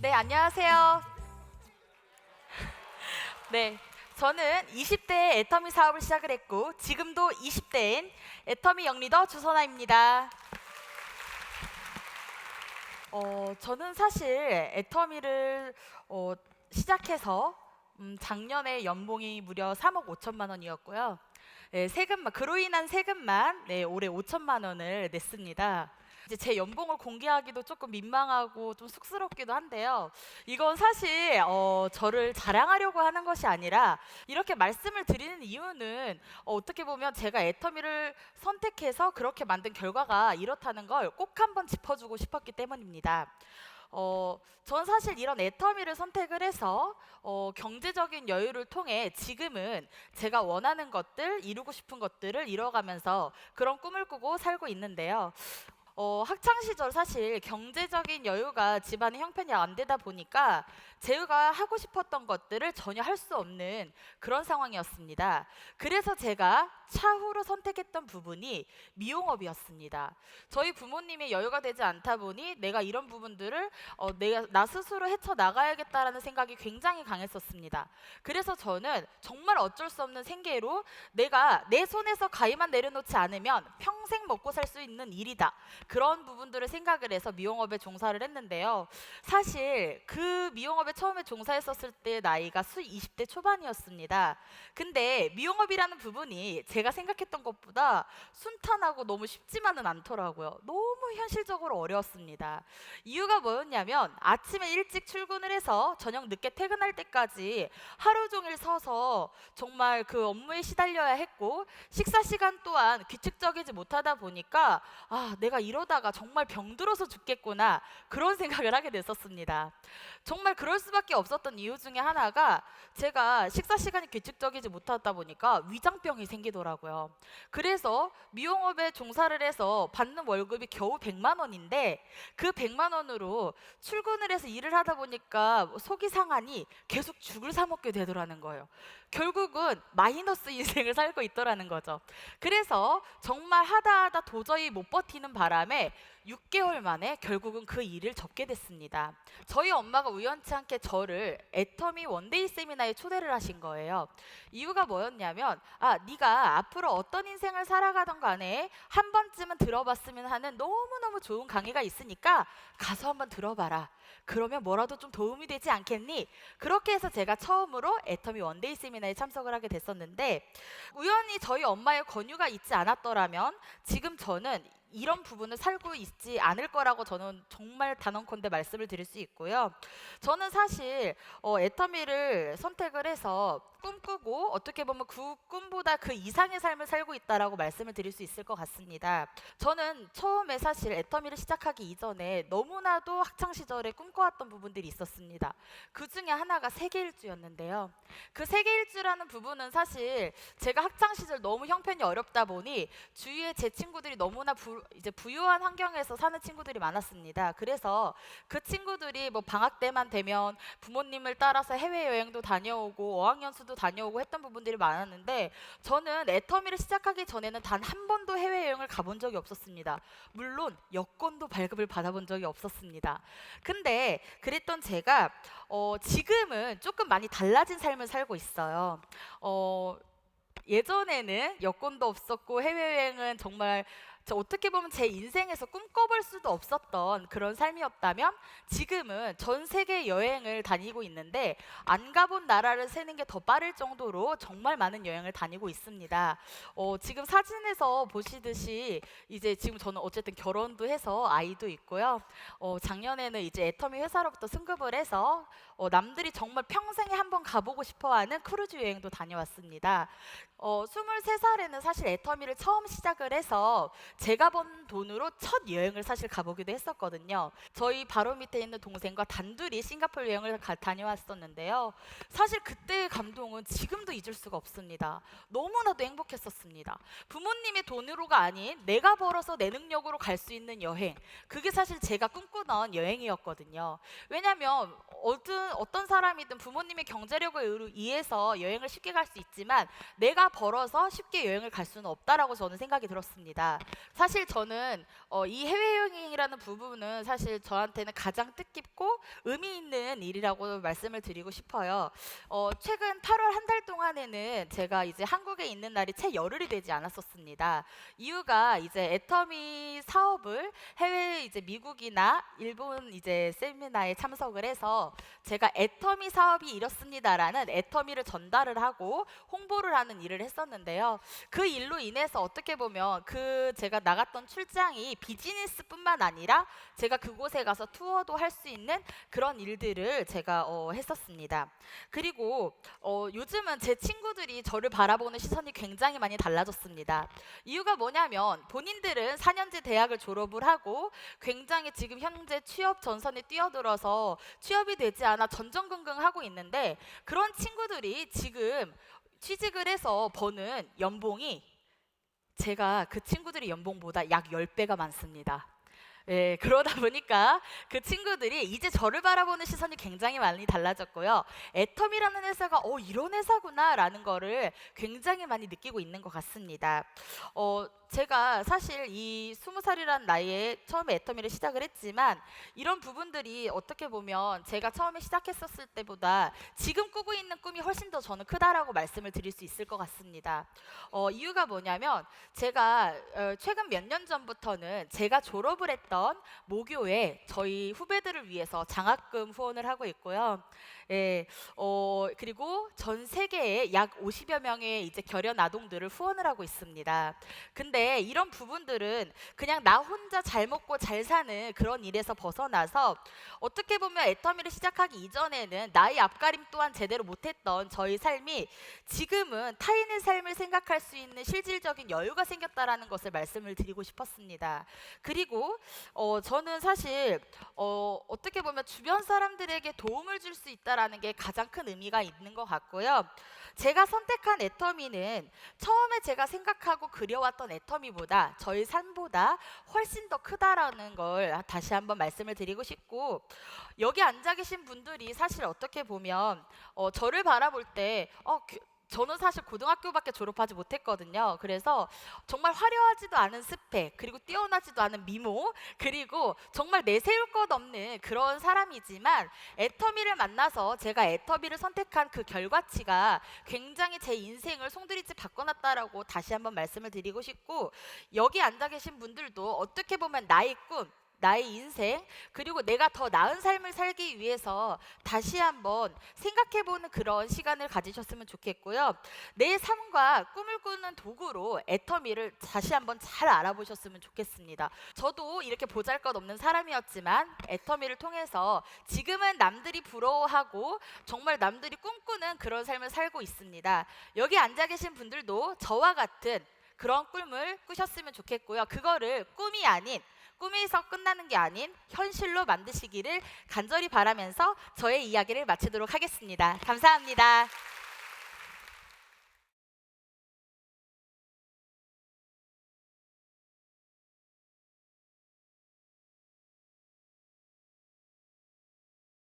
네, 안녕하세요. 네, 저는 20대에 애터미 사업을 시작을 했고 지금도 20대인 애터미 영리더 주선아입니다. 저는 사실 애터미를 시작해서 작년에 연봉이 무려 3억 5천만 원이었고요. 네, 그로 인한 세금만 올해 5천만 원을 냈습니다. 이제 제 연봉을 공개하기도 조금 민망하고 좀 쑥스럽기도 한데요. 이건 사실 저를 자랑하려고 하는 것이 아니라 이렇게 말씀을 드리는 이유는 어떻게 보면 제가 애터미를 선택해서 그렇게 만든 결과가 이렇다는 걸 꼭 한번 짚어주고 싶었기 때문입니다. 전 사실 이런 애터미를 선택을 해서 경제적인 여유를 통해 지금은 제가 원하는 것들, 이루고 싶은 것들을 이뤄가면서 그런 꿈을 꾸고 살고 있는데요. 학창 시절 사실 경제적인 여유가 집안의 형편이 안 되다 보니까 제가 하고 싶었던 것들을 전혀 할 수 없는 그런 상황이었습니다. 그래서 제가 차후로 선택했던 부분이 미용업이었습니다. 저희 부모님의 여유가 되지 않다 보니 내가 이런 부분들을 나 스스로 헤쳐 나가야겠다라는 생각이 굉장히 강했었습니다. 그래서 저는 정말 어쩔 수 없는 생계로 내가 내 손에서 가위만 내려놓지 않으면 평생 먹고 살 수 있는 일이다. 그런 부분들을 생각을 해서 미용업에 종사를 했는데요. 사실 그 미용업에 처음에 종사했었을 때 나이가 20대 초반이었습니다. 근데 미용업이라는 부분이 제가 생각했던 것보다 순탄하고 너무 쉽지만은 않더라고요. 너무 현실적으로 어려웠습니다. 이유가 뭐였냐면 아침에 일찍 출근을 해서 저녁 늦게 퇴근할 때까지 하루 종일 서서 정말 그 업무에 시달려야 했고 식사 시간 또한 규칙적이지 못하다 보니까 내가 이러다가 정말 병들어서 죽겠구나 그런 생각을 하게 됐었습니다. 정말 그럴 수밖에 없었던 이유 중에 하나가 제가 식사 시간이 규칙적이지 못하다 보니까 위장병이 생기더라고요. 그래서 미용업에 종사를 해서 받는 월급이 겨우 100만 원인데 그 100만 원으로 출근을 해서 일을 하다 보니까 속이 상하니 계속 죽을 사 먹게 되더라는 거예요. 결국은 마이너스 인생을 살고 있더라는 거죠. 그래서 정말 하다 도저히 못 버티는 바람에 6개월 만에 결국은 그 일을 접게 됐습니다. 저희 엄마가 우연치 않게 저를 애터미 원데이 세미나에 초대를 하신 거예요. 이유가 뭐였냐면 네가 앞으로 어떤 인생을 살아가던 간에 한 번쯤은 들어봤으면 하는 너무너무 좋은 강의가 있으니까 가서 한번 들어봐라. 그러면 뭐라도 좀 도움이 되지 않겠니? 그렇게 해서 제가 처음으로 애터미 원데이 세미나에 참석을 하게 됐었는데 우연히 저희 엄마의 권유가 있지 않았더라면 지금 저는 이런 부분을 살고 있지 않을 거라고 저는 정말 단언컨대 말씀을 드릴 수 있고요. 저는 사실 애터미를 선택을 해서 꿈꾸고 어떻게 보면 그 꿈보다 그 이상의 삶을 살고 있다라고 말씀을 드릴 수 있을 것 같습니다. 저는 처음에 사실 애터미를 시작하기 이전에 너무나도 학창 시절에 꿈꿔왔던 부분들이 있었습니다. 그 중에 하나가 세계일주였는데요. 그 세계일주라는 부분은 사실 제가 학창 시절 너무 형편이 어렵다 보니 주위에 제 친구들이 너무나 이제 부유한 환경에서 사는 친구들이 많았습니다. 그래서 그 친구들이 뭐 방학 때만 되면 부모님을 따라서 해외여행도 다녀오고 어학연수도 다녀오고 했던 부분들이 많았는데 저는 애터미를 시작하기 전에는 단 한 번도 해외여행을 가본 적이 없었습니다. 물론 여권도 발급을 받아본 적이 없었습니다. 근데 그랬던 제가 지금은 조금 많이 달라진 삶을 살고 있어요. 예전에는 여권도 없었고 해외여행은 정말 어떻게 보면 제 인생에서 꿈꿔볼 수도 없었던 그런 삶이었다면 지금은 전 세계 여행을 다니고 있는데 안 가본 나라를 세는 게 더 빠를 정도로 정말 많은 여행을 다니고 있습니다. 지금 사진에서 보시듯이 이제 지금 저는 어쨌든 결혼도 해서 아이도 있고요. 작년에는 이제 애터미 회사로부터 승급을 해서 남들이 정말 평생에 한번 가보고 싶어하는 크루즈 여행도 다녀왔습니다. 23살에는 사실 애터미를 처음 시작을 해서 제가 번 돈으로 첫 여행을 사실 가보기도 했었거든요. 저희 바로 밑에 있는 동생과 단둘이 싱가포르 여행을 다녀왔었는데요. 사실 그때의 감동은 지금도 잊을 수가 없습니다. 너무나도 행복했었습니다. 부모님의 돈으로가 아닌 내가 벌어서 내 능력으로 갈 수 있는 여행, 그게 사실 제가 꿈꾸던 여행이었거든요. 왜냐하면 어떤 사람이든 부모님의 경제력을 의해서 여행을 쉽게 갈 수 있지만 내가 벌어서 쉽게 여행을 갈 수는 없다라고 저는 생각이 들었습니다. 사실 저는 이 해외여행이라는 부분은 사실 저한테는 가장 뜻깊고 의미 있는 일이라고 말씀을 드리고 싶어요. 최근 8월 한 달 동안에는 제가 이제 한국에 있는 날이 채 열흘이 되지 않았었습니다. 이유가 이제 애터미 사업을 해외 이제 미국이나 일본 이제 세미나에 참석을 해서 제가 애터미 사업이 이렇습니다라는 애터미를 전달을 하고 홍보를 하는 일을 했었는데요. 그 일로 인해서 어떻게 보면 그 제가 나갔던 출장이 비즈니스뿐만 아니라 제가 그곳에 가서 투어도 할 수 있는 그런 일들을 제가 했었습니다. 그리고 요즘은 제 친구들이 저를 바라보는 시선이 굉장히 많이 달라졌습니다. 이유가 뭐냐면 본인들은 4년제 대학을 졸업을 하고 굉장히 지금 현재 취업 전선에 뛰어들어서 취업이 되지 않아 전전긍긍하고 있는데 그런 친구들이 지금 취직을 해서 버는 연봉이 제가 그 친구들의 연봉보다 약 10배가 많습니다. 예, 그러다 보니까 그 친구들이 이제 저를 바라보는 시선이 굉장히 많이 달라졌고요. 애텀이라는 회사가 이런 회사구나라는 거를 굉장히 많이 느끼고 있는 것 같습니다. 제가 사실 이 20살이라는 나이에 처음에 애터미를 시작을 했지만 이런 부분들이 어떻게 보면 제가 처음에 시작했었을 때보다 지금 꾸고 있는 꿈이 훨씬 더 저는 크다라고 말씀을 드릴 수 있을 것 같습니다. 이유가 뭐냐면 제가 최근 몇 년 전부터는 제가 졸업을 했던 모교에 저희 후배들을 위해서 장학금 후원을 하고 있고요. 예, 그리고 전 세계에 약 50여 명의 이제 결연 아동들을 후원을 하고 있습니다. 근데 이런 부분들은 그냥 나 혼자 잘 먹고 잘 사는 그런 일에서 벗어나서 어떻게 보면 애터미를 시작하기 이전에는 나의 앞가림 또한 제대로 못했던 저희 삶이 지금은 타인의 삶을 생각할 수 있는 실질적인 여유가 생겼다라는 것을 말씀을 드리고 싶었습니다. 그리고 저는 사실 어떻게 보면 주변 사람들에게 도움을 줄 수 있다라는 게 가장 큰 의미가 있는 것 같고요. 제가 선택한 애터미는 처음에 제가 생각하고 그려왔던 애터미보다 저희 삶보다 훨씬 더 크다라는 걸 다시 한번 말씀을 드리고 싶고 여기 앉아 계신 분들이 사실 어떻게 보면 저를 바라볼 때 저는 사실 고등학교밖에 졸업하지 못했거든요. 그래서 정말 화려하지도 않은 스펙, 그리고 뛰어나지도 않은 미모, 그리고 정말 내세울 것 없는 그런 사람이지만 애터미를 만나서 제가 애터미를 선택한 그 결과치가 굉장히 제 인생을 송두리째 바꿔놨다라고 다시 한번 말씀을 드리고 싶고 여기 앉아 계신 분들도 어떻게 보면 나의 꿈, 나의 인생 그리고 내가 더 나은 삶을 살기 위해서 다시 한번 생각해보는 그런 시간을 가지셨으면 좋겠고요. 내 삶과 꿈을 꾸는 도구로 애터미를 다시 한번 잘 알아보셨으면 좋겠습니다. 저도 이렇게 보잘것없는 사람이었지만 애터미를 통해서 지금은 남들이 부러워하고 정말 남들이 꿈꾸는 그런 삶을 살고 있습니다. 여기 앉아 계신 분들도 저와 같은 그런 꿈을 꾸셨으면 좋겠고요. 그거를 꿈에서 끝나는 게 아닌 현실로 만드시기를 간절히 바라면서 저의 이야기를 마치도록 하겠습니다. 감사합니다.